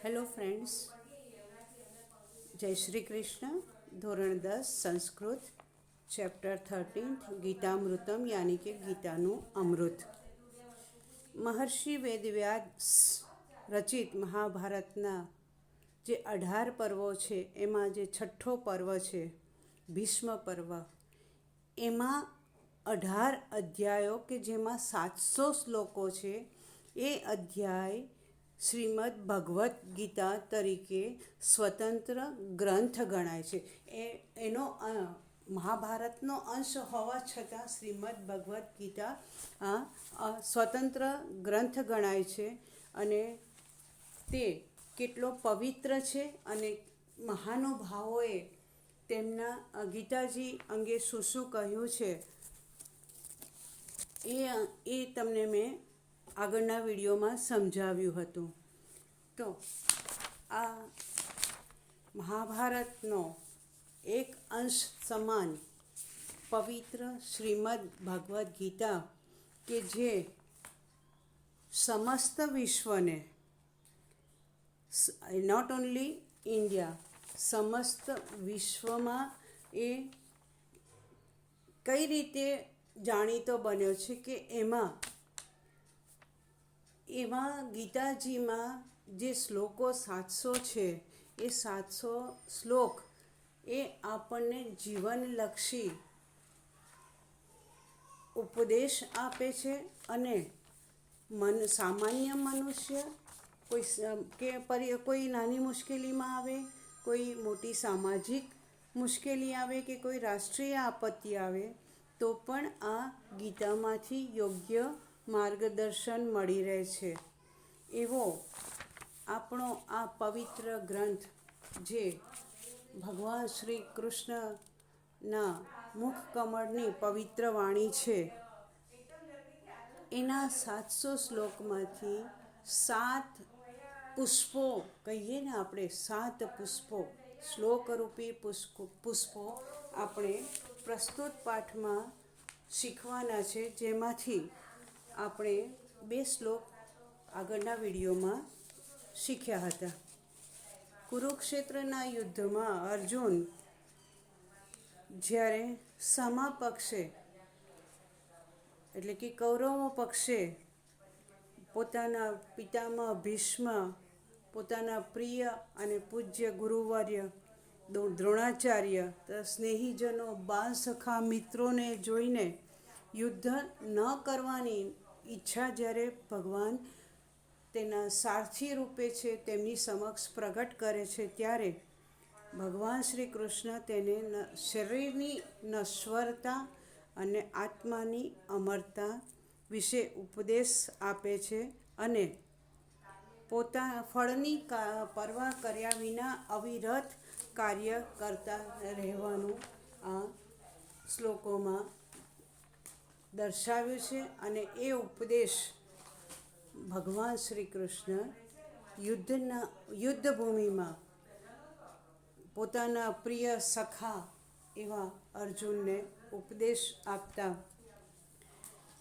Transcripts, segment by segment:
Hello friends, જય શ્રી કૃષ્ણ. ધોરણ 10 Sanskrit, chapter 13 ગીતામૃતમ યાની કે ગીતાનું અમૃત. મહર્ષિ વેદવ્યાસ રચિત મહાભારતના જે 18 પર્વો છે એમાં જે છઠ્ઠો પર્વ છે ભીષ્મ પર્વ, એમાં 18 અધ્યાયો કે જેમાં 700 શ્લોકો છે. એ અધ્યાય શ્રીમદ ભગવદ્ ગીતા તરીકે સ્વતંત્ર ગ્રંથ ગણાય છે. એનો મહાભારતનો અંશ હોવા છતાં શ્રીમદ ભગવદ્ ગીતા સ્વતંત્ર ગ્રંથ ગણાય છે. અને તે કેટલો પવિત્ર છે અને મહાનુભાવોએ તેમના ગીતાજી અંગે શું શું કહ્યું છે એ તમને મેં આગળના વિડીયોમાં સમજાવ્યું હતું. તો આ મહાભારતનો એક અંશ સમાન પવિત્ર શ્રીમદ ભગવદ્ ગીતા કે જે સમસ્ત વિશ્વને, નોટ ઓન્લી ઇન્ડિયા, સમસ્ત વિશ્વમાં એ કઈ રીતે જાણીતો બન્યો છે કે એમાં ગીતાજીમાં જે શ્લોકો 700 છે એ 700 શ્લોક એ આપણને જીવનલક્ષી ઉપદેશ આપે છે. અને સામાન્ય મનુષ્ય કોઈ નાની મુશ્કેલીમાં આવે, કોઈ મોટી સામાજિક મુશ્કેલી આવે કે કોઈ રાષ્ટ્રીય આપત્તિ આવે તો પણ આ ગીતામાંથી યોગ્ય માર્ગદર્શન મળી રહે છે. એવો આપણો આ પવિત્ર ગ્રંથ જે ભગવાન શ્રી કૃષ્ણના મુખ કમળની પવિત્ર વાણી છે, એના 700 શ્લોકમાંથી 7 પુષ્પો કહીએ ને આપણે, 7 પુષ્પો, શ્લોકરૂપી પુષ્પો આપણે પ્રસ્તુત પાઠમાં શીખવાના છે. જેમાંથી આપણે 2 શ્લોક આગળના વિડીયોમાં શીખ્યા હતા. કુરુક્ષેત્રના યુદ્ધમાં અર્જુન જ્યારે સામા પક્ષે એટલે કે કૌરવો પક્ષે પોતાના પિતામહ ભીષ્મ, પોતાના પ્રિય અને પૂજ્ય ગુરુવર્ય દ્રોણાચાર્ય, સ્નેહીજનો, બાલ સખા મિત્રોને જોઈને યુદ્ધ ન કરવાની ઈચ્છા જ્યારે ભગવાન તેના સારથી રૂપે છે તેમની સમક્ષ પ્રગટ કરે છે, ત્યારે ભગવાન શ્રી કૃષ્ણ તેને શરીરની નશ્વરતા અને આત્માની અમરતા વિશે ઉપદેશ આપે છે. અને ફળની પરવા કર્યા વિના અવિરત કાર્ય કરતા રહેવાનું આ શ્લોકોમાં દર્શાવ્યું છે. અને એ ઉપદેશ ભગવાન શ્રી કૃષ્ણ યુદ્ધભૂમિમાં પોતાના પ્રિય સખા એવા અર્જુનને ઉપદેશ આપતા.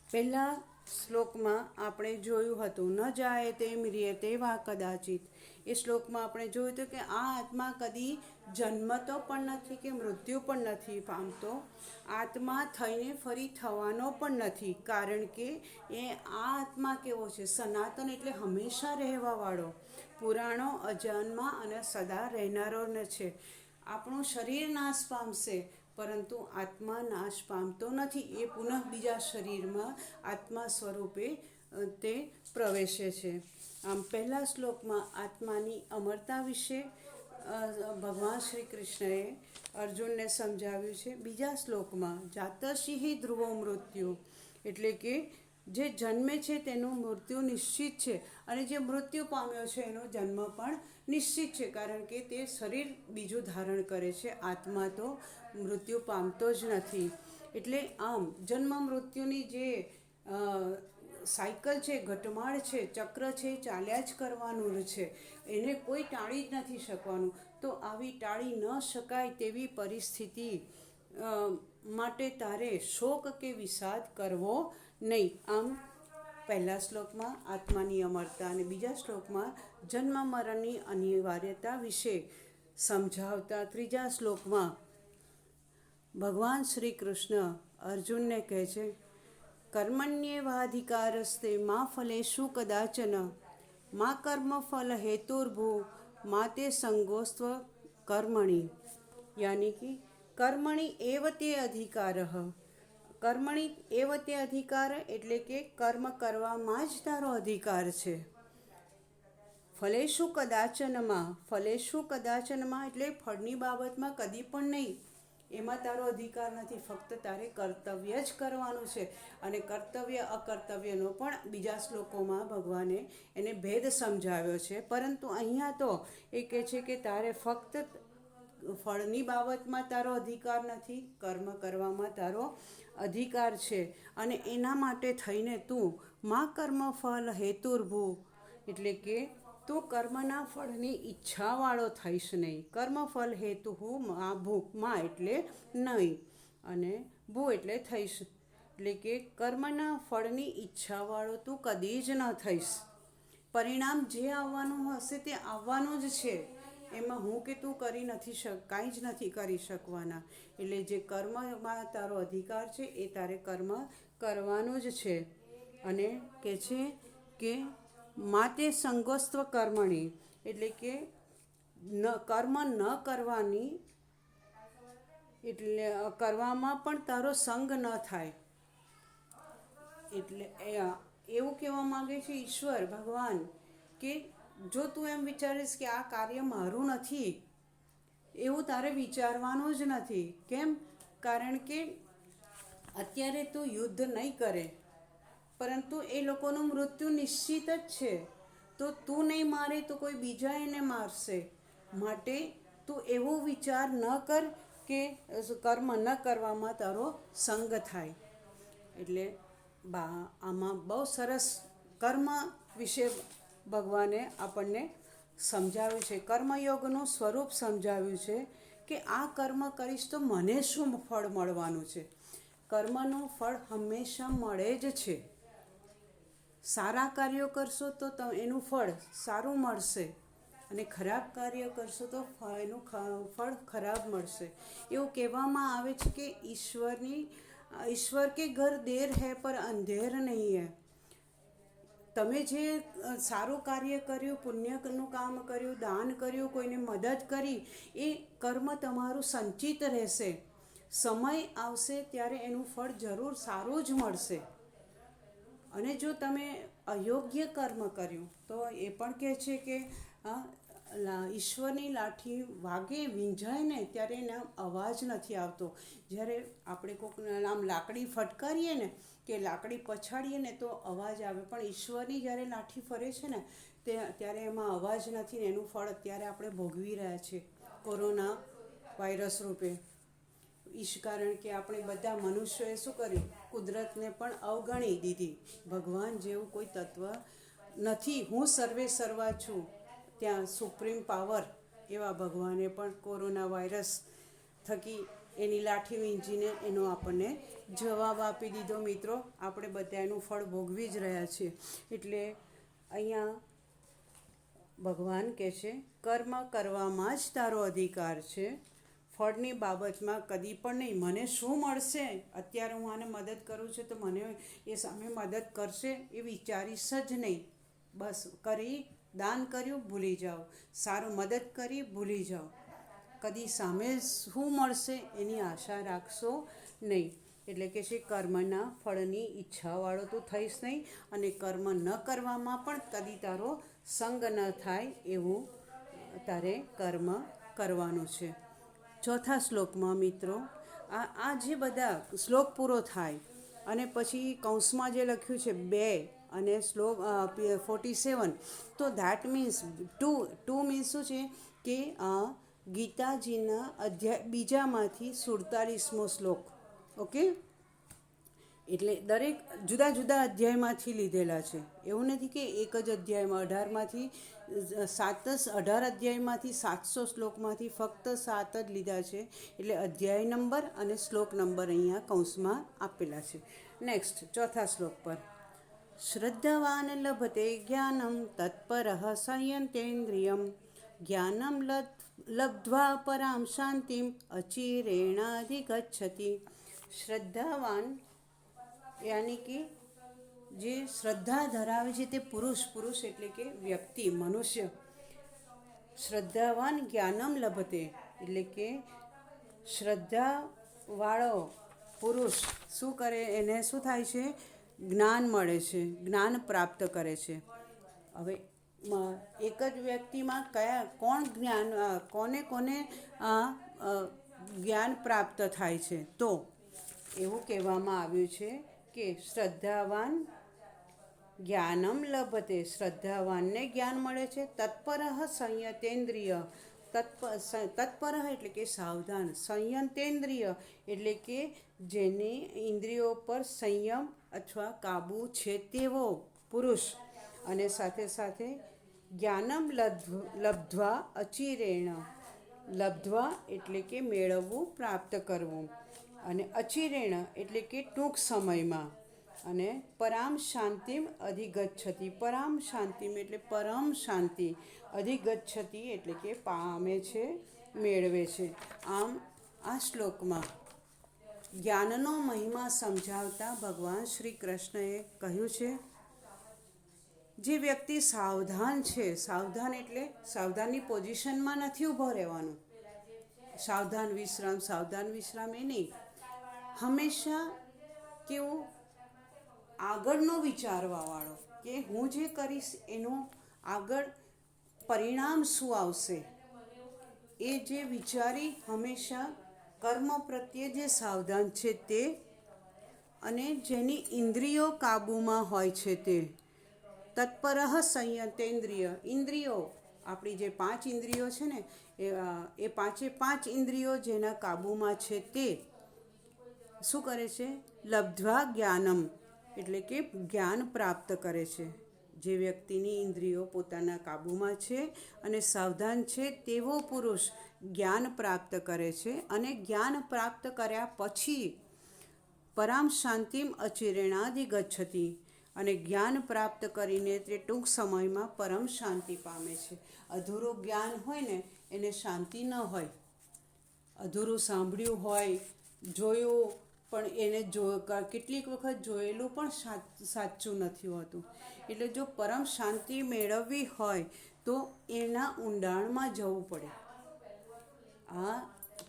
પહેલા શ્લોકમાં આપણે જોયું હતું, ન જાય તે મ્રિયતે વા કદાચિત. એ શ્લોકમાં આપણે જોયું હતું કે આ આત્મા કદી જન્મતો પણ નથી કે મૃત્યુ પણ નથી પામતો, આત્મા થઈને ફરી થવાનો પણ નથી. કારણ કે આ આત્મા કેવો છે? સનાતન, એટલે હંમેશા રહેવાવાળો, પુરાણો, અજન્મા અને સદા રહેનારો છે. આપણું શરીર નાશ પામશે પરંતુ આત્મા નાશ પામતો નથી. એ પુનઃ બીજા શરીરમાં આત્મા સ્વરૂપે તે પ્રવેશે છે. આમ પહેલા શ્લોકમાં આત્માની અમરતા વિશે ભગવાન શ્રી કૃષ્ણએ અર્જુનને સમજાવ્યું છે. બીજા શ્લોકમાં જાતશિ ધ્રુવો મૃત્યુ, એટલે કે જે જન્મે છે તેનું મૃત્યુ નિશ્ચિત છે, અને જે મૃત્યુ પામ્યો છે એનો જન્મ પણ નિશ્ચિત છે. કારણ કે તે શરીર બીજું ધારણ કરે છે, આત્મા તો મૃત્યુ પામતો જ નથી. એટલે આમ જન્મ મૃત્યુની જે સાયકલ છે, ઘટમાળ છે, ચક્ર છે, ચાલ્યા જ કરવાનું છે. એને કોઈ ટાળી જ નથી શકવાનું. તો આવી ટાળી ન શકાય તેવી પરિસ્થિતિ માટે તારે શોક કે વિષાદ કરવો નહીં. આમ પહેલા શ્લોકમાં આત્માની અમરતા અને બીજા શ્લોકમાં જન્મ મરણની અનિવાર્યતા વિશે સમજાવતા ત્રીજા શ્લોકમાં ભગવાન શ્રી કૃષ્ણ અર્જુનને કહે છે, કર્મણ્યેવાધિકારસ્તે મા ફલેષુ કદાચન મા કર્મ ફલ હેતુર્ભૂ મા તે સંગોસ્ત્વ કર્મણિ. યાની કે કર્મણિ એવ તે અધિકારઃ. કર્મણિ એવ તે અધિકાર એટલે કે કર્મ કરવામાં જ તારો અધિકાર છે. ફલેષુ કદાચનમાં, ફલેષુ કદાચનમાં એટલે ફળની બાબતમાં કદી પણ નહીં, એમાં તારો અધિકાર નથી. ફક્ત તારે કર્તવ્ય જ કરવાનું છે. અને કર્તવ્ય અકર્તવ્યનો પણ બીજા શ્લોકોમાં ભગવાને એને ભેદ સમજાવ્યો છે. પરંતુ અહીંયા તો એ કહે છે કે તારે ફક્ત ફળની બાબતમાં તારો અધિકાર નથી, કર્મ કરવામાં તારો અધિકાર છે. અને એના માટે થઈને તું મા કર્મ ફલ હેતુર્ભૂ એટલે કે તું કર્મના ફળની ઈચ્છાવાળો થઈશ નહીં. કર્મફળ હેતુ હું માં એટલે નહીં અને ભૂ એટલે થઈશ, એટલે કે કર્મના ફળની ઈચ્છાવાળો તું કદી જ ન થઈશ. પરિણામ જે આવવાનું હશે તે આવવાનું જ છે. એમાં હું કે તું કરી નથી કાંઈ જ નથી કરી શકવાના. એટલે જે કર્મમાં તારો અધિકાર છે એ તારે કર્મ કરવાનું જ છે. અને કહે છે કે માતે સંગોસ્ત્વ કર્મણી એટલે કે કર્મ ન કરવાની એટલે કરવામાં પણ તારો સંગ ન થાય. એટલે એવું કહેવા માંગે છે ઈશ્વર ભગવાન કે જો તું એમ વિચારીશ કે આ કાર્ય મારું નથી, એવું તારે વિચારવાનું જ નથી. કેમ? કારણ કે અત્યારે તું યુદ્ધ નહીં કરે, પરંતુ એ લોકોનું મૃત્યુ નિશ્ચિત જ છે. તો તું નહીં મારે તો કોઈ બીજા એને મારશે. માટે તું એવો વિચાર ન કર કે કર્મ ન કરવામાં તારો સંગ થાય. એટલે આમાં બહુ સરસ કર્મ વિશે ભગવાને આપણને સમજાવ્યું છે. કર્મયોગનું સ્વરૂપ સમજાવ્યું છે કે આ કર્મ કરીશ તો મને શું ફળ મળવાનું છે. કર્મનું ફળ હંમેશા મળે જ છે. સારા કાર્યો કરશો તો એનું ફળ સારું મળશે અને ખરાબ કાર્ય કરશો તો એનું ફળ ખરાબ મળશે. એવું કહેવામાં આવે છે કે ઈશ્વર કે ઘર દેર હૈ પર અંધેર નહીં હૈ. તમે જે સારું કાર્ય કર્યું, પુણ્યનું કામ કર્યું, દાન કર્યું, કોઈને મદદ કરી, એ કર્મ તમારું સંચિત રહેશે. સમય આવશે ત્યારે એનું ફળ જરૂર સારું જ મળશે. અને જો તમે અયોગ્ય કર્મ કર્યું તો એ પણ કહે છે કે ઈશ્વરની લાઠી વાગે વીંઝાય ને ત્યારે એના અવાજ નથી આવતો. જ્યારે આપણે કોઈક આમ લાકડી ફટકારીએ ને કે લાકડી પછાડીએ ને તો અવાજ આવે, પણ ઈશ્વરની જ્યારે લાઠી ફરે છે ને ત્યારે એમાં અવાજ નથી ને એનું ફળ અત્યારે આપણે ભોગવી રહ્યા છીએ કોરોના વાયરસ રૂપે. કારણ કે આપણે બધા મનુષ્યોએ શું કર્યું? કુદરતને પણ અવગણી દીધી. ભગવાન જેવું કોઈ તત્વ નથી. હું સર્વે સર્વા છું, ત્યાં સુપ્રીમ પાવર એવા ભગવાને પણ કોરોના વાયરસ થકી એની લાઠી વીંજીને એનો આપણને જવાબ આપી દીધો. મિત્રો, આપણે બધા એનું ફળ ભોગવી જ રહ્યા છીએ. એટલે અહીંયા ભગવાન કહે છે કર્મ કરવામાં જ તારો અધિકાર છે. ફળની બાબતમાં કદી પણ નહીં. મને શું મળશે, અત્યારે હું આને મદદ કરું છું તો મને એ સામે મદદ કરશે એ વિચારીશ જ નહીં. બસ દાન કર્યું ભૂલી જાઓ, સારું મદદ કરી ભૂલી જાઓ. કદી સામે શું મળશે એની આશા રાખશો નહીં. એટલે કે છે કર્મના ફળની ઈચ્છાવાળો તું થઈશ નહીં અને કર્મ ન કરવામાં પણ કદી તારો સંગ ન થાય એવું તારે કર્મ કરવાનું છે. ચોથા શ્લોકમાં મિત્રો આ જે બધા શ્લોક પૂરો થાય અને પછી કૌંસમાં જે લખ્યું છે 2 અને શ્લોક 47, તો ધેટ મીન્સ ટુ મીન્સ શું છે કે ગીતાજીના અધ્યાય બીજામાંથી 47મો શ્લોક. ઓકે, એટલે દરેક જુદા જુદા અધ્યાયમાંથી લીધેલા છે. એવું નથી કે એક જ અધ્યાયમાં 18 અધ્યાયમાંથી 700 શ્લોકમાંથી ફક્ત 7 જ લીધા છે. એટલે અધ્યાય નંબર અને શ્લોક નંબર અહીંયા કૌંસમાં આપેલા છે. નેક્સ્ટ ચોથા શ્લોક પર શ્રદ્ધાવાન લભતે જ્ઞાનમ તત્પરઃ સંયતેન્દ્રિયમ જ્ઞાનમ લબ્ધ્વા પરામ શાંતિમ અચિરેણાધિગચ્છતિ. શ્રદ્ધાવાન યાની કે જે શ્રદ્ધા ધરાવે છે તે પુરુષ એટલે કે વ્યક્તિ, મનુષ્ય. શ્રદ્ધાવાન જ્ઞાનમ લભતે એટલે કે શ્રદ્ધાવાળો પુરુષ શું કરે, એને શું થાય છે? જ્ઞાન મળે છે, જ્ઞાન પ્રાપ્ત કરે છે. હવે એક જ વ્યક્તિમાં કોને જ્ઞાન પ્રાપ્ત થાય છે? તો એવું કહેવામાં આવ્યું છે કે શ્રદ્ધાવાન જ્ઞાનમ લભતે, શ્રદ્ધાવાનને જ્ઞાન મળે છે. તત્પરઃ સંયતેન્દ્રિય, તત્પર એટલે કે સાવધાન, સંયતેન્દ્રિય એટલે કે જેની ઇન્દ્રિયો પર સંયમ અથવા કાબુ છે તેવો પુરુષ. અને સાથે સાથે જ્ઞાનમ લબ્ધ્વા અચિરેણ, લબ્ધ્વા એટલે કે મેળવવું, પ્રાપ્ત કરવું, અને અચિરેણ એટલે કે ટૂંક સમયમાં, અને પરામ શાંતિમ અધિગચ્છતિ, પરામ શાંતિમ એટલે પરમ શાંતિ, અધિગચ્છતિ એટલે કે પામે છે, મેળવે છે. આમ આ શ્લોકમાં જ્ઞાનનો મહિમા સમજાવતા ભગવાન શ્રી કૃષ્ણએ કહ્યું છે, જે વ્યક્તિ સાવધાન છે, સાવધાન એટલે સાવધાનની પોઝિશનમાં નથી ઊભો રહેવાનું, સાવધાન વિશ્રામ એ નહીં. હંમેશા કેવું આગળનો વિચારવાવાળો, કે હું જે કરીશ એનું આગળ પરિણામ શું આવશે એ જે વિચારી હંમેશા કર્મ પ્રત્યે જે સાવધાન છે તે, અને જેની ઇન્દ્રિયો કાબૂમાં હોય છે તે. તત્પરઃ સંયતેન્દ્રિય, ઇન્દ્રિયો આપણી જે 5 ઇન્દ્રિયો છે ને એ 5 ઇન્દ્રિયો જેના કાબૂમાં છે તે શું કરે છે? લબ્ધ્વા જ્ઞાનમ એટલે કે જ્ઞાન પ્રાપ્ત કરે છે. જે વ્યક્તિની ઇન્દ્રિયો પોતાના કાબૂમાં છે અને સાવધાન છે તેવો પુરુષ જ્ઞાન પ્રાપ્ત કરે છે. અને જ્ઞાન પ્રાપ્ત કર્યા પછી પરામ શાંતિમ અચિરેણાધિગચ્છતિ, અને જ્ઞાન પ્રાપ્ત કરીને તે ટૂંક સમયમાં પરમ શાંતિ પામે છે. અધૂરું જ્ઞાન હોય ને એને શાંતિ ન હોય. અધૂરું સાંભળ્યું હોય, જોયું પણ એને કેટલીક વખત જોયેલું પણ સાચું નથી હોતું. એટલે જો પરમ શાંતિ મેળવવી હોય તો એના ઊંડાણમાં જવું પડે. આ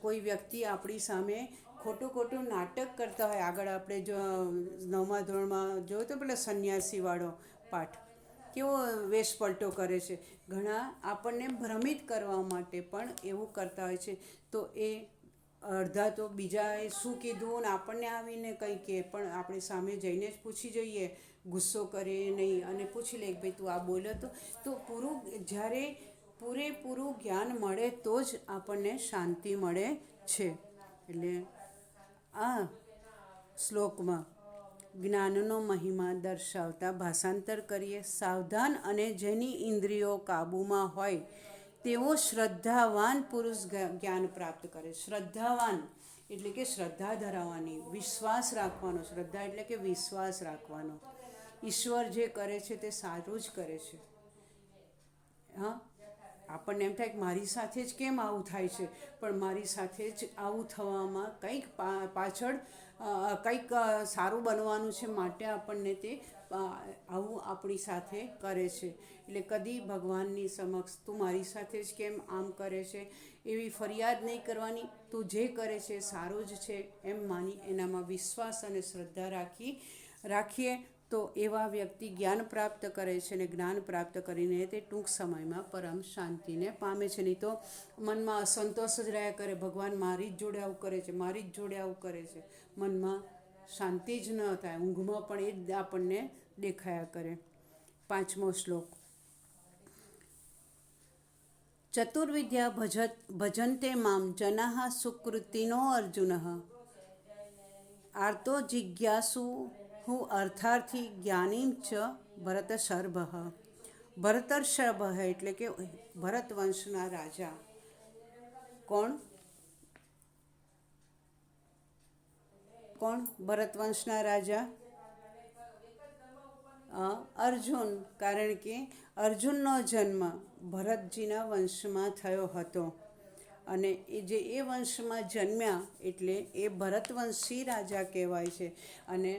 કોઈ વ્યક્તિ આપણી સામે ખોટું નાટક કરતા હોય, આગળ આપણે જો 9મા ધોરણમાં જોયો તો પેલા સંન્યાસીવાળો પાઠ, કેવો વેશ પલટો કરે છે. ઘણા આપણને ભ્રમિત કરવા માટે પણ એવું કરતા હોય છે. તો એ અડધા તો બીજાએ શું કીધું ને આપણને આવીને કંઈ કહે, પણ આપણે સામે જઈને જ પૂછી જોઈએ, ગુસ્સો કરીએ નહીં અને પૂછી લે કે ભાઈ તું આ બોલ્યો તો જ્યારે પૂરેપૂરું જ્ઞાન મળે તો જ આપણને શાંતિ મળે છે. એટલે આ શ્લોકમાં જ્ઞાનનો મહિમા દર્શાવતા ભાષાંતર કરીએ. સાવધાન અને જેની ઇન્દ્રિયો કાબૂમાં હોય તેવો શ્રદ્ધાવાન પુરુષ જ્ઞાન પ્રાપ્ત કરે. શ્રદ્ધાવાન એટલે કે શ્રદ્ધા ધરાવવાની, વિશ્વાસ રાખવાનો. શ્રદ્ધા એટલે કે વિશ્વાસ રાખવાનો. ઈશ્વર જે કરે છે તે સારું જ કરે છે. હા, આપણને એમ થાય કે મારી સાથે જ કેમ આવું થાય છે, પણ મારી સાથે જ આવું થવામાં કંઈક પાછળ કંઈક સારું બનવાનું છે, માટે આપણને તે આવું આપણી સાથે કરે છે. એટલે કદી ભગવાનની સમક્ષ તું મારી સાથે જ કેમ આમ કરે છે એવી ફરિયાદ નહીં કરવાની. તું જે કરે છે સારું જ છે એમ માની એનામાં વિશ્વાસ અને શ્રદ્ધા રાખીએ તો એવા વ્યક્તિ જ્ઞાન પ્રાપ્ત કરે છે, અને જ્ઞાન પ્રાપ્ત કરીને તે ટૂંક સમયમાં પરમ શાંતિને પામે છે. નહીં તો મનમાં અસંતોષ જ રહ્યા કરે, ભગવાન મારી જ જોડે આવું કરે છે, મારી જ જોડે આવું કરે છે, મનમાં શાંતિ જ ન થાય. ઊંઘમાં પણ એ જ આપણને દેખાયા કરે. 5મો શ્લોક. ચતુર્વિદ્યા ભજન્તે મામ જનાઃ સુકૃતિનો અર્જુન આર્તો જિજ્ઞાસુ હું અર્થાર્થી જ્ઞાનીમ ચ ભરતશર્ભ. ભરતર્ષભ એટલે કે ભરત વંશના રાજા. કોણ ભરત વંશના રાજા? અર્જુન, કારણ કે અર્જુનનો જન્મ ભરતજીના વંશમાં થયો હતો અને એ વંશમાં જન્મ્યા એટલે એ ભરતવંશી રાજા કહેવાય છે. અને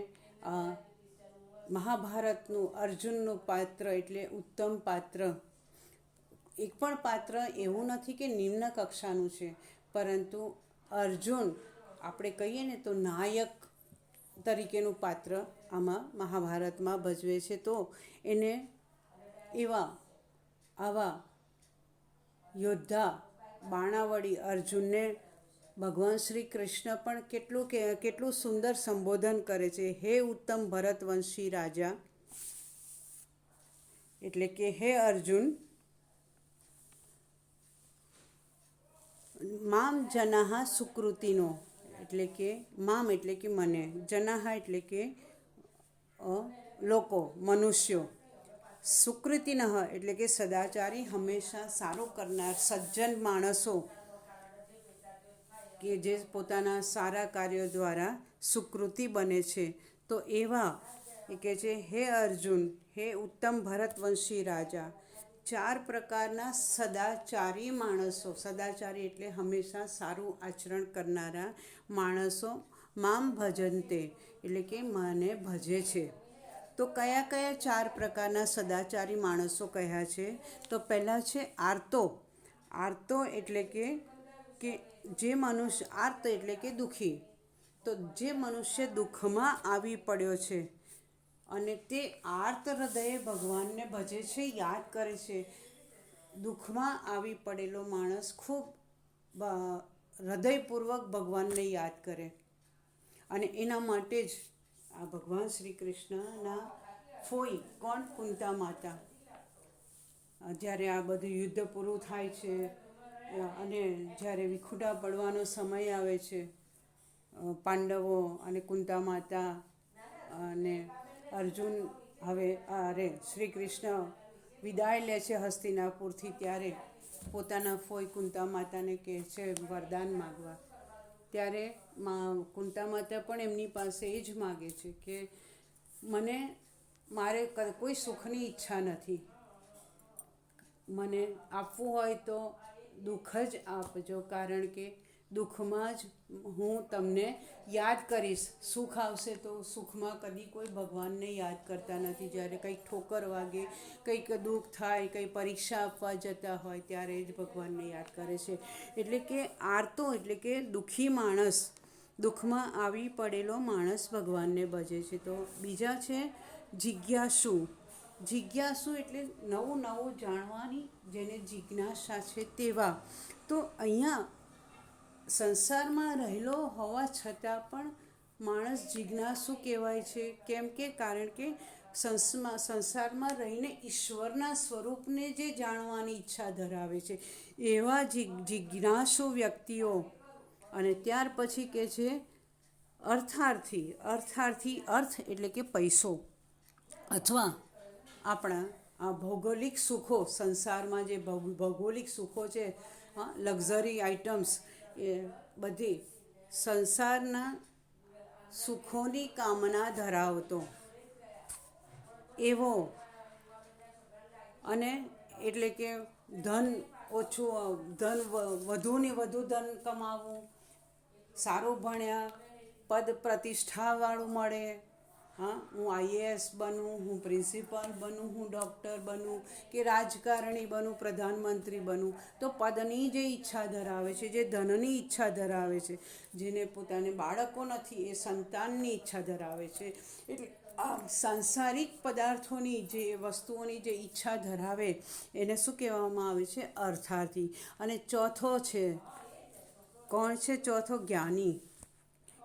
મહાભારતનું અર્જુનનું પાત્ર એટલે ઉત્તમ પાત્ર. એક પણ પાત્ર એવું નથી કે નિમ્ન કક્ષાનું છે, પરંતુ અર્જુન આપણે કહીએ ને તો નાયક તરીકેનું પાત્ર આમાં મહાભારતમાં ભજવે છે. તો એને આવા યોદ્ધા બાણાવળી અર્જુનને ભગવાન શ્રી કૃષ્ણ પણ કેટલું સુંદર સંબોધન કરે છે. હે ઉત્તમ ભરતવંશી રાજા, એટલે કે હે અર્જુન, મામ જનાહ સુકૃતિનો, એટલે કે મામ એટલે કે મને, જનાહ એટલે કે લોકો, મનુષ્યો, સુકૃતિનઃ એટલે કે સદાચારી, હંમેશા સારું કરનાર સજ્જન માણસો કે જે પોતાના સારા કાર્યો દ્વારા સુકૃતિ બને છે. તો એવા એ કહે છે, હે અર્જુન, હે ઉત્તમ ભરતવંશી રાજા, 4 પ્રકારના સદાચારી માણસો, સદાચારી એટલે હંમેશા સારું આચરણ કરનારા માણસો, મામ ભજન્તે એટલે કે મને ભજે છે. તો કયા કયા 4 પ્રકારના સદાચારી માણસો કહ્યા છે? તો પહેલાં છે આર્તો. આર્તો એટલે કે જે મનુષ્ય, આર્ત એટલે કે દુઃખી. તો જે મનુષ્ય દુઃખમાં આવી પડ્યો છે અને તે આર્ત હૃદયે ભગવાનને ભજે છે, યાદ કરે છે. દુઃખમાં આવી પડેલો માણસ ખૂબ હૃદયપૂર્વક ભગવાનને યાદ કરે, અને એના માટે જ આ ભગવાન શ્રી કૃષ્ણના ફોઈ કોણ? કુંતા માતા. જ્યારે આ બધું યુદ્ધ પૂરું થાય છે અને જ્યારે વિખૂટા પડવાનો સમય આવે છે, પાંડવો અને કુંતા માતા અને અર્જુન શ્રી કૃષ્ણ વિદાય લે છે હસ્તિનાપુરથી, ત્યારે પોતાના ફોઈ કુંતા માતાને કહે છે વરદાન માગવા. ત્યારે કુંતા માતા પણ એમની પાસે એ જ માગે છે કે મારે કોઈ સુખની ઈચ્છા નથી, મને આપવું હોય તો દુઃખ જ આપજો, કારણ કે દુઃખમાં જ હું તમને યાદ કરીશ. સુખ આવશે તો સુખમાં કદી કોઈ ભગવાનને યાદ કરતા નથી. જ્યારે કંઈક ઠોકર વાગે, કંઈક દુઃખ થાય, કંઈ પરીક્ષા આપવા જતા હોય ત્યારે જ ભગવાનને યાદ કરે છે. એટલે કે આર્તો એટલે કે દુઃખી માણસ, દુઃખમાં આવી પડેલો માણસ ભગવાનને ભજે છે. તો બીજા છે જિજ્ઞાસુ. જિજ્ઞાસુ એટલે નવું નવું જાણવાની જેને જિજ્ઞાસા છે તેવા. તો અહીંયા સંસારમાં રહેલો હોવા છતાં પણ માણસ જિજ્ઞાસુ કહેવાય છે. કેમ કે કારણ કે સંસારમાં રહીને ઈશ્વરના સ્વરૂપને જે જાણવાની ઈચ્છા ધરાવે છે એવા જિજ્ઞાસુ વ્યક્તિઓ. અને ત્યાર પછી કે છે અર્થાર્થી. અર્થાર્થી, અર્થ એટલે કે પૈસો, અથવા આપણા આ ભૌગોલિક સુખો, સંસારમાં જે ભૌગોલિક સુખો છે, લક્ઝરી આઇટમ્સ, એ બધી સંસારના સુખોની કામના ધરાવતો એવો. અને એટલે કે ધન વધુ ને વધુ ધન કમાવવું, સારું ભણ્યા, પદ પ્રતિષ્ઠાવાળું મળે, હું IAS બનું, હું પ્રિન્સિપાલ બનું, હું ડૉક્ટર બનું, કે રાજકારણી બનું, પ્રધાનમંત્રી બનું. તો પદની જે ઈચ્છા ધરાવે છે, જે ધનની ઈચ્છા ધરાવે છે, જેને પોતાને બાળકો નથી એ સંતાનની ઈચ્છા ધરાવે છે, એટલે આ સાંસારિક પદાર્થોની જે વસ્તુઓની જે ઈચ્છા ધરાવે એને શું કહેવામાં આવે છે? અર્થાર્થી. અને ચોથો છે, કોણ છે ચોથો? જ્ઞાની.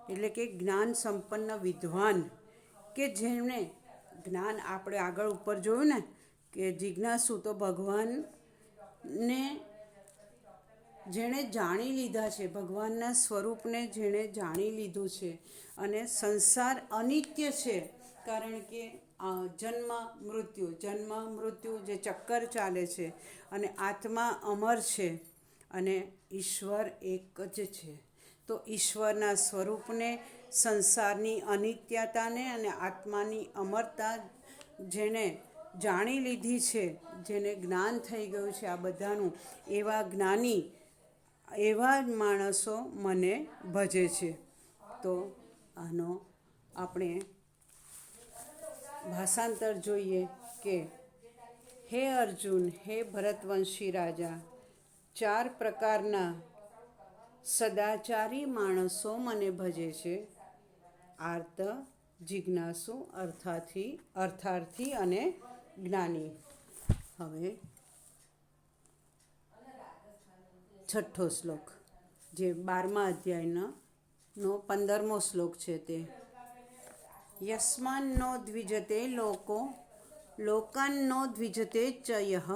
એટલે કે જ્ઞાન સંપન્ન વિદ્વાન, કે જેમણે જ્ઞાન, આપણે આગળ ઉપર જોયું ને કે જિજ્ઞાસુ તો ભગવાનને જેણે જાણી લીધા છે, ભગવાનના સ્વરૂપને જેણે જાણી લીધું છે. અને સંસાર અનિત્ય છે, કારણ કે જન્મ મૃત્યુ જે ચક્કર ચાલે છે, અને આત્મા અમર છે, અને ઈશ્વર એક જ છે. તો ઈશ્વરના સ્વરૂપને, સંસારની અનિત્યતાને અને આત્માની અમરતા જેને જાણી લીધી છે, જેને જ્ઞાન થઈ ગયું છે આ બધાનું, એવા જ્ઞાની, એવા જ માણસો મને ભજે છે. તો આનો આપણે ભાષાંતર જોઈએ કે હે અર્જુન, હે ભરતવંશી રાજા, 4 પ્રકારના સદાચારી માણસો મને ભજે છે: આર્ત, જિજ્ઞાસુ, અર્થાર્થી અને જ્ઞાની. હવે 6ઠ્ઠો શ્લોક, જે 12મા અધ્યાયનો 15મો શ્લોક છે તે: યસ્માન્નો દ્વિજતે લોકો લોકાન્નો દ્વિજતે ચ યઃ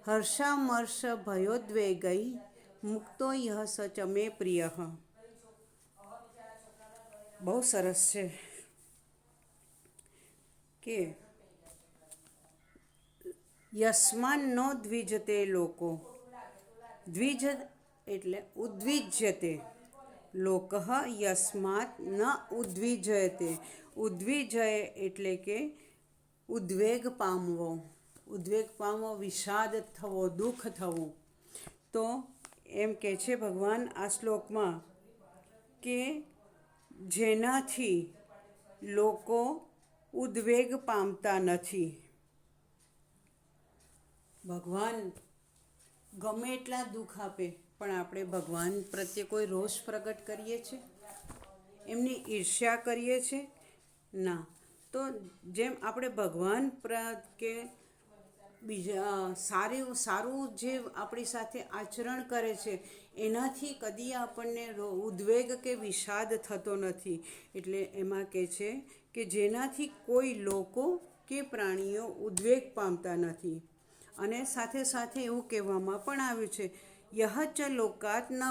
હર્ષામર્ષ ભયોદ્વેગૈ મુક્તો યઃ સ ચ મે પ્રિયઃ. બહુ સરસ છે કે યસ્માન્નો દ્વિજતે લોકો, દ્વિજ એટલે ઉદ્વિજ્યતે, લોકઃ યસ્માત ન ઉદ્વિજયતે, ઉદ્વિજય એટલે કે ઉદ્વેગ પામવો, વિષાદ થવો, દુઃખ થવું. તો એમ કહે છે ભગવાન આ શ્લોકમાં કે જેનાથી લોકો ઉદ્વેગ પામતા નથી. ભગવાન ગમે એટલા દુઃખ આપે પણ આપણે ભગવાન પ્રત્યે કોઈ રોષ પ્રગટ કરીએ છીએ? એમની ઈર્ષ્યા કરીએ છીએ? ના. તો જેમ આપણે ભગવાન કે બીજા સારું જે આપણી સાથે આચરણ કરે છે એનાથી કદી આપણને ઉદ્વેગ કે વિષાદ થતો નથી. એટલે એમાં કહે છે કે જેનાથી કોઈ લોકો કે પ્રાણીઓ ઉદ્વેગ પામતા નથી. અને સાથે સાથે એવું કહેવામાં પણ આવ્યું છે યહ ચ લોકાત ન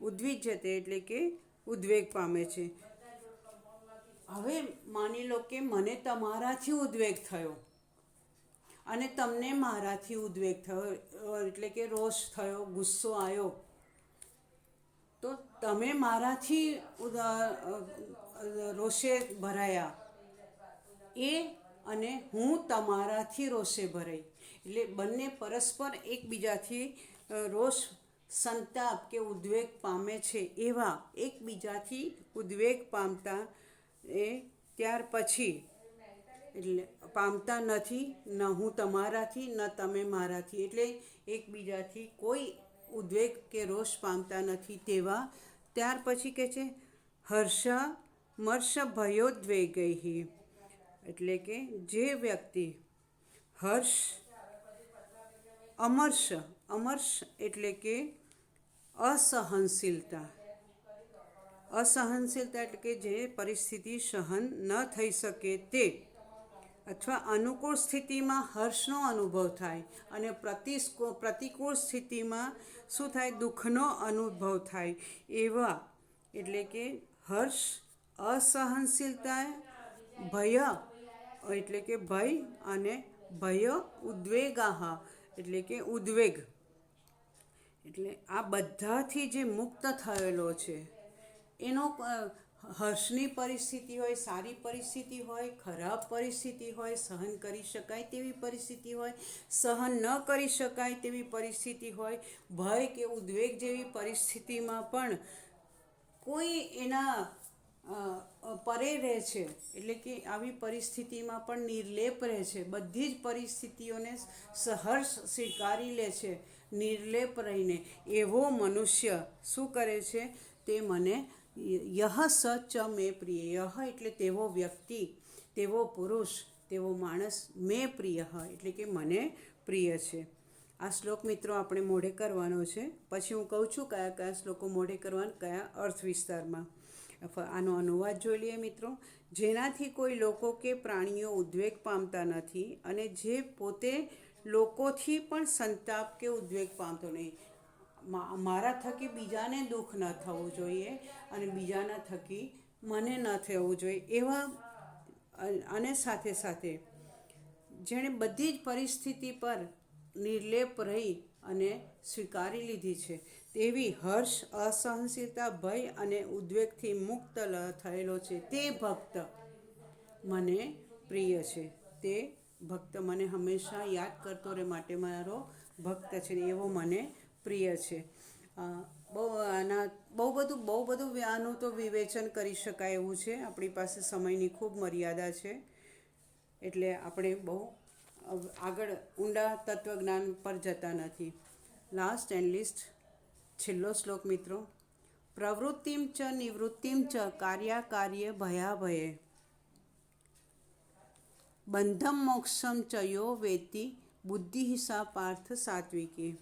ઉદ્વિજ્યતે એટલે કે ઉદ્વેગ પામે છે. હવે માની લો કે મને તમારાથી ઉદ્વેગ થયો અને તમને મારાથી ઉદ્વેગ થયો, એટલે કે રોષ થયો, ગુસ્સો આવ્યો, તો તમે મારાથી રોષે ભરાયા અને હું તમારાથી રોષે ભરાઈ. એટલે બંને પરસ્પર એકબીજાથી રોષ, સંતાપ કે ઉદ્વેગ પામે છે. એવા એકબીજાથી ઉદ્વેગ પામતા એ ત્યાર પછી એટલે પામતા નથી, ન હું તમારાથી ન તમે મારાથી, એટલે એકબીજાથી કોઈ ઉદ્વેગ કે રોષ પામતા નથી. તેવા ત્યાર પછી કહે છે હર્ષ મર્ષ ભયોદ્વેગૈ, એટલે કે જે વ્યક્તિ અમર્ષ એટલે કે અસહનશીલતા એટલે કે જે પરિસ્થિતિ સહન ન થઈ શકે તે, અથવા અનુકૂળ સ્થિતિમાં હર્ષનો અનુભવ થાય અને પ્રતિકૂળ સ્થિતિમાં શું થાય? દુઃખનો અનુભવ થાય. એવા એટલે કે હર્ષ, અસહનશીલતા, ભય એટલે કે ભય, અને ભય ઉદ્વેગાહ એટલે કે ઉદ્વેગ. એટલે આ બધાથી જે મુક્ત થયેલો છે એનો હર્ષની પરિસ્થિતિ હોય, સારી પરિસ્થિતિ હોય, ખરાબ પરિસ્થિતિ હોય, સહન કરી શકાય તેવી પરિસ્થિતિ હોય, સહન ન કરી શકાય તેવી પરિસ્થિતિ હોય, ભય કે ઉદ્વેગ જેવી પરિસ્થિતિમાં પણ કોઈ એના પરે રહે છે. એટલે કે આવી પરિસ્થિતિમાં પણ નિર્લેપ રહે છે, બધી જ પરિસ્થિતિઓને સહર્ષ સ્વીકારી લે છે નિર્લેપ રહીને. એવો મનુષ્ય શું કરે છે? તે મને યહ સ ચ મે પ્રિય, યહ એટલે તેવો વ્યક્તિ, તેવો પુરુષ, તેવો માણસ, મે પ્રિય એટલે કે મને પ્રિય છે. આ શ્લોક મિત્રો આપણે મોઢે કરવાનો છે. પછી હું કહું છું કયા કયા શ્લોકો મોઢે કરવાના, કયા અર્થ વિસ્તારમાં. આનો અનુવાદ જોઈ લઈએ મિત્રો. જેનાથી કોઈ લોકો કે પ્રાણીઓ ઉદ્વેગ પામતા નથી અને જે પોતે લોકોથી પણ સંતાપ કે ઉદ્વેગ પામતો નહીં. મારા થકી બીજાને દુઃખ ન થવું જોઈએ અને બીજાના થકી મને ન થવું જોઈએ એવા, અને સાથે સાથે જેણે બધી જ પરિસ્થિતિ પર નિર્લેપ રહી અને સ્વીકારી લીધી છે તેવી હર્ષ, અસહનશીલતા, ભય અને ઉદ્વેગથી મુક્ત થયેલો છે તે ભક્ત મને પ્રિય છે. તે ભક્ત મને હંમેશા યાદ કરતો રહે માટે મારો ભક્ત છે ને એવો મને પ્રિય છે. બહુ બધું આનું તો વિવેચન કરી શકાય એવું છે. આપણી પાસે સમયની ખૂબ મર્યાદા છે એટલે આપણે બહુ આગળ ઊંડા તત્વજ્ઞાન પર જતા નથી. લાસ્ટ એન્ડ લીસ્ટ છેલ્લો શ્લોક મિત્રો. પ્રવૃત્તિમ ચ નિવૃત્તિમ ચ કાર્યાકાર્ય ભયાભયે બંધમ મોક્ષમ ચ યો વેત્તિ બુદ્ધિ સા પાર્થ સાત્વિકી.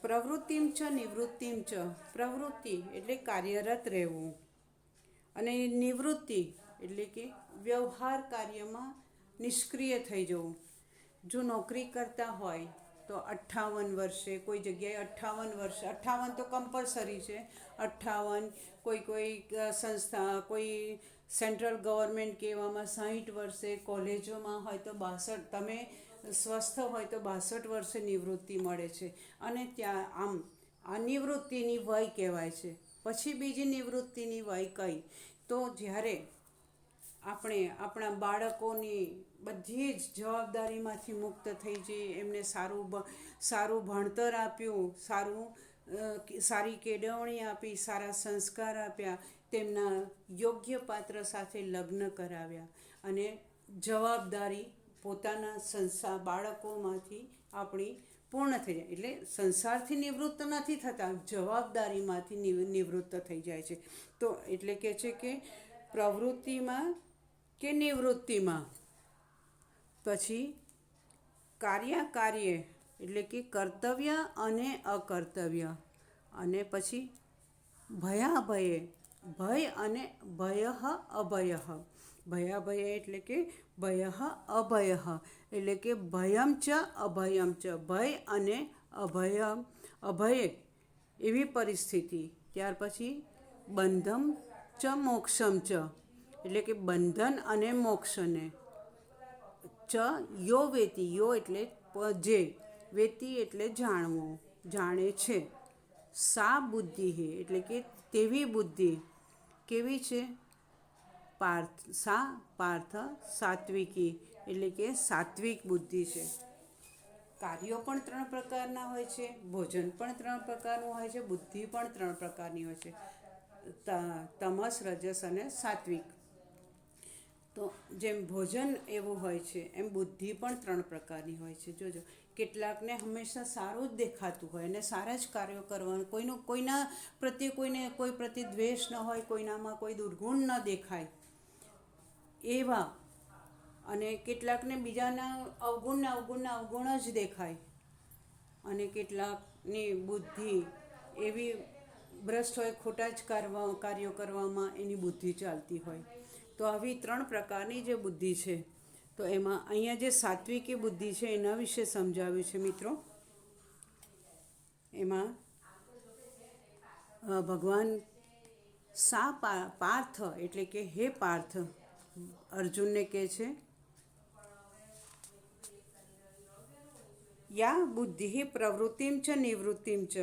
પ્રવૃત્તિમ ચ નિવૃત્તિમ ચ, પ્રવૃત્તિ એટલે કાર્યરત રહેવું અને નિવૃત્તિ એટલે કે વ્યવહાર કાર્યમાં નિષ્ક્રિય થઈ જવું. જો નોકરી કરતા હોય તો 58 વર્ષે, કોઈ જગ્યાએ 58 વર્ષે, 58 તો કમ્પલસરી છે. 58 કોઈ સંસ્થા, કોઈ સેન્ટ્રલ ગવર્મેન્ટ કે એવામાં 60 વર્ષે, કોલેજોમાં હોય તો 62, તમે સ્વસ્થ હોય તો 62 વર્ષે નિવૃત્તિ મળે છે. અને ત્યાં આમ આ નિવૃત્તિની વય કહેવાય છે. પછી બીજી નિવૃત્તિની વય કઈ તો જ્યારે આપણે આપણા બાળકોની બધી જ જવાબદારીમાંથી મુક્ત થઈ જઈએ, એમને સારું ભણતર આપ્યું, સારી કેળવણી આપી, સારા સંસ્કાર આપ્યા, તેમના યોગ્ય પાત્ર સાથે લગ્ન કરાવ્યા અને જવાબદારી પોતાના બાળકોમાંથી આપણી પૂર્ણ થઈ જાય. એટલે સંસારથી નિવૃત્ત નથી થતા, જવાબદારીમાંથી નિવૃત્ત થઈ જાય છે. તો એટલે કે છે કે પ્રવૃત્તિમાં કે નિવૃત્તિમાં પછી કાર્ય એટલે કે કર્તવ્ય અને અકર્તવ્ય, અને પછી ભયાભયે, ભય અને ભય અભય. ભયાભય એટલે કે ભય અભય એટલે કે ભયમ ચ અભયમ ચ, ભય અને અભય એવી પરિસ્થિતિ. ત્યાર પછી બંધમ ચ મોક્ષમ ચ એટલે કે બંધન અને મોક્ષને. ચ યો વેતિ, યો એટલે જે, વેતિ એટલે જાણવું, જાણે છે. સા બુદ્ધિ એટલે કે તેવી બુદ્ધિ, કેવી છે? પાર્થ સાત્વિકી એટલે કે સાત્વિક બુદ્ધિ છે. કાર્યો પણ 3 પ્રકારના હોય છે, ભોજન પણ 3 પ્રકારનું હોય છે, બુદ્ધિ પણ 3 પ્રકારની હોય છે, તમસ, રજસ અને સાત્વિક. તો જેમ ભોજન એવું હોય છે એમ બુદ્ધિ પણ 3 પ્રકારની હોય છે. જોજો, કેટલાકને હંમેશા સારું જ દેખાતું હોય અને સારા જ કાર્યો કરવાનું, કોઈના પ્રત્યે કોઈ પ્રત્યે દ્વેષ ન હોય, કોઈનામાં કોઈ દુર્ગુણ ન દેખાય એવા, અને કેટલાકને બીજાના અવગુણ જ દેખાય, અને કેટલાકની બુદ્ધિ એવી ભ્રષ્ટ હોય, ખોટા જ કાર્યો કરવામાં એની બુદ્ધિ ચાલતી હોય. તો આવી 3 પ્રકારની જે બુદ્ધિ છે, તો એમાં અહીંયા જે સાત્વિકી બુદ્ધિ છે એના વિશે સમજાવ્યું છે મિત્રો. એમાં ભગવાન પાર્થ એટલે કે હે પાર્થ, અર્જુનને કહે છે, યા બુદ્ધિ પ્રવૃત્તિમ ચ નિવૃત્તિમ ચ,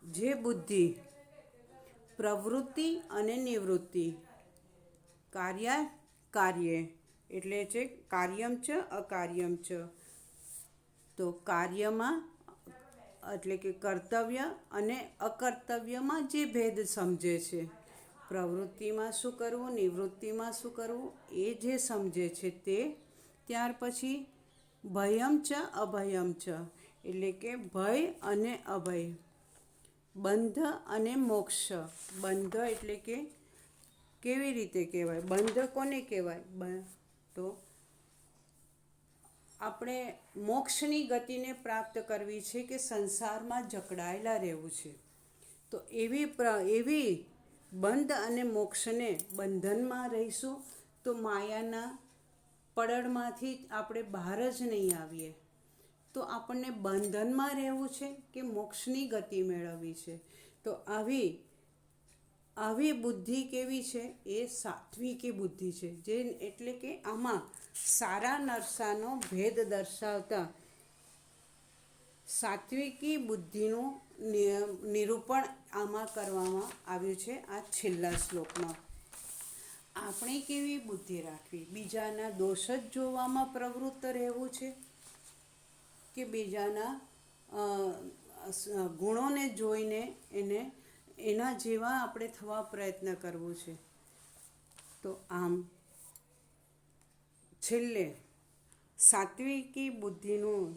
જે બુદ્ધિ પ્રવૃત્તિ અને નિવૃત્તિ, કાર્ય એટલે છે કાર્યમ ચ અકાર્યમ ચ. તો કાર્યમાં એટલે કે કર્તવ્ય અને અકર્તવ્યમાં જે ભેદ સમજે છે, પ્રવૃત્તિમાં શું કરવું, નિવૃત્તિમાં શું કરવું, એ જે સમજે છે તે. ત્યાર પછી ભયમ ચ અભયમ ચ એટલે કે ભય અને અભય, બંધ અને મોક્ષ. બંધ એટલે કે કેવી રીતે કહેવાય, બંધ કોને કહેવાય? તો આપણે મોક્ષની ગતિને પ્રાપ્ત કરવી છે કે સંસારમાં જકડાયેલા રહેવું છે. તો એવી બંધ અને મોક્ષને, બંધનમાં રહીશું તો માયાના પડળમાંથી આપણે બહાર જ નહીં આવીએ. તો આપણને બંધનમાં રહેવું છે કે મોક્ષની ગતિ મેળવવી છે? તો આવી બુદ્ધિ કેવી છે? એ સાત્વિકી બુદ્ધિ છે. જે એટલે કે આમાં સારા નરસાનો ભેદ દર્શાવતા સાત્વિકી બુદ્ધિનું નિરૂપણ આમાં કરવામાં આવ્યું છે આ છેલ્લા શ્લોકમાં. આપણે કેવી બુદ્ધિ રાખવી? બીજાના દોષ જ જોવામાં પ્રવૃત્ત રહેવું છે કે બીજાના ગુણોને જોઈને એના જેવા આપણે થવા પ્રયત્ન કરવો છે? તો આમ છેલ્લે સાત્વિકી બુદ્ધિનું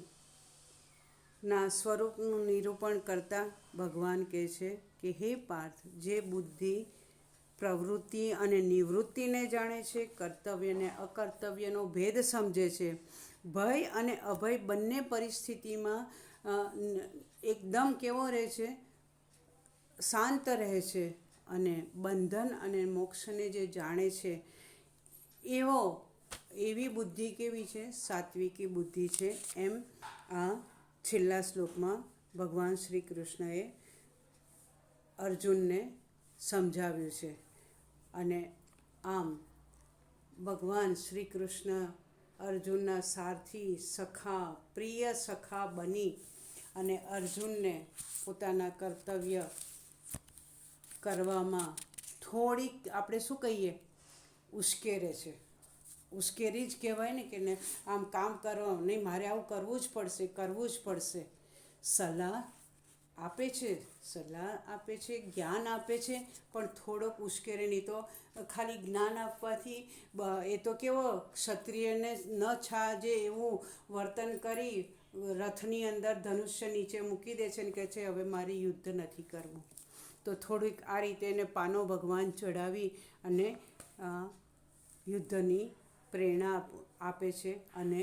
ના સ્વરૂપનું નિરૂપણ કરતા ભગવાન કહે છે કે હે પાર્થ, જે બુદ્ધિ પ્રવૃત્તિ અને નિવૃત્તિને જાણે છે, કર્તવ્ય અને અકર્તવ્યનો ભેદ સમજે છે, ભય અને અભય બંને પરિસ્થિતિમાં એકદમ કેવો રહે છે? શાંત રહે છે. અને બંધન અને મોક્ષને જે જાણે છે એવી બુદ્ધિ કેવી છે? સાત્વિકી બુદ્ધિ છે. એમ આ છેલ્લા શ્લોકમાં ભગવાન શ્રી કૃષ્ણએ અર્જુનને સમજાવ્યું છે. અને આમ ભગવાન શ્રી કૃષ્ણ અર્જુનના સારથી, સખા, પ્રિય સખા બની અને અર્જુનને પોતાના કર્તવ્ય કરવામાં થોડીક આપણે શું કહીએ, ઉશ્કેરે છે. ઉશ્કેરી જ કહેવાય ને, કે આમ કામ કરો નહીં, મારે આવું કરવું જ પડશે. સલાહ આપે છે, જ્ઞાન આપે છે, પણ થોડોક ઉશ્કેરે. નહીં તો ખાલી જ્ઞાન આપવાથી એ તો કેવો ક્ષત્રિયને ન છાજે એવું વર્તન કરી રથની અંદર ધનુષ્ય નીચે મૂકી દે છે ને કહે છે હવે મારે યુદ્ધ નથી કરવું. તો થોડીક આ રીતે એને પાનો ભગવાન ચડાવી અને યુદ્ધની પ્રેરણા આપે છે. અને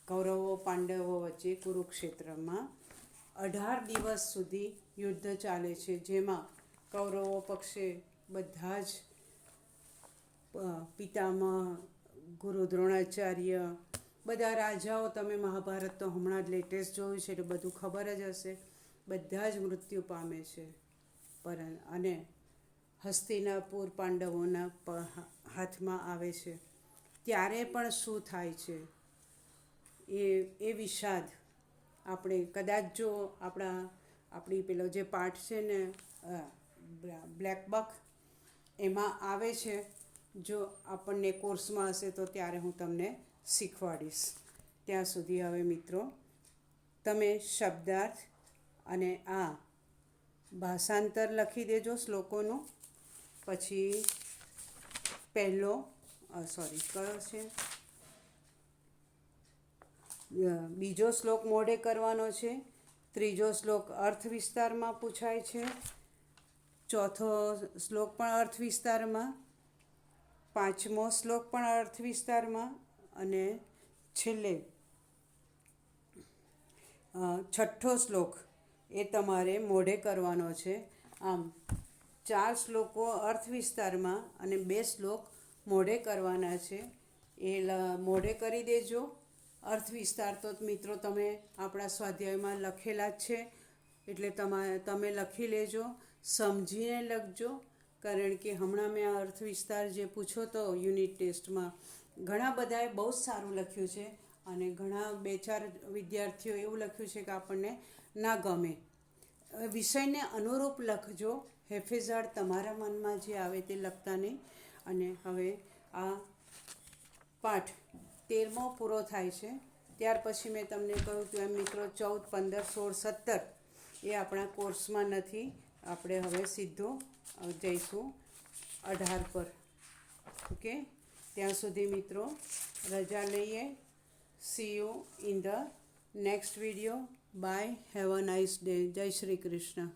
કૌરવો પાંડવો વચ્ચે કુરુક્ષેત્રમાં 18 દિવસ સુધી યુદ્ધ ચાલે છે, જેમાં કૌરવો પક્ષે બધા જ પિતામહ, ગુરુ દ્રોણાચાર્ય, બધા રાજાઓ, તમે મહાભારત તો હમણાં જ લેટેસ્ટ જોયું છે એટલે બધું ખબર જ હશે, બધા જ મૃત્યુ પામે છે. અને હસ્તિનાપુર પાંડવોના હાથમાં આવે છે. ત્યારે પણ શું થાય છે એ વિષાદ આપણે કદાચ જો આપણી પેલો જે પાઠ છે ને બ્લેક બક એમાં આવે છે. જો આપણને કોર્સમાં હશે તો ત્યારે હું તમને શીખવાડીશ. ત્યાં સુધી હવે મિત્રો તમે શબ્દાર્થ અને આ ભાષાંતર લખી દેજો શ્લોકોનું. પછી પહેલો કયો છે? બીજો શ્લોક મોઢે કરવાનો છે. ત્રીજો શ્લોક અર્થ વિસ્તારમાં પૂછાય છે. ચોથો શ્લોક પણ અર્થ વિસ્તારમાં. પાંચમો શ્લોક પણ અર્થ વિસ્તારમાં. અને છેલ્લે છઠ્ઠો શ્લોક એ તમારે મોઢે કરવાનો છે. આમ 4 શ્લોકો અર્થ વિસ્તારમાં અને 2 શ્લોક મોઢે કરવાના છે. એ મોઢે કરી દેજો. અર્થ વિસ્તાર તો મિત્રો તમે આપણા સ્વાધ્યાયમાં લખેલા જ છે, એટલે તમે લખી લેજો, સમજીને લખજો. કારણ કે હમણાં મેં અર્થ વિસ્તાર જે પૂછો તો યુનિટ ટેસ્ટમાં ઘણા બધાએ બહુ જ સારું લખ્યું છે, અને ઘણા 2-4 વિદ્યાર્થીઓ એવું લખ્યું છે કે આપણને ના ગમે. વિષયને અનુરૂપ લખજો. હેફેઝાડ તમારા મનમાં જે આવે તે લખતા નહીં. અને હવે આ પાઠ 13મો પૂરો થાય છે. ત્યાર પછી મેં તમને કહ્યું હતું એમ મિત્રો 14, 15, 16, 17 એ આપણા કોર્સમાં નથી. આપણે હવે સીધો જઈશું 18 પર. ઓકે, ત્યાં સુધી મિત્રો રજા લઈએ. See you in the next video. Bye. Have a nice day. જય શ્રી કૃષ્ણ.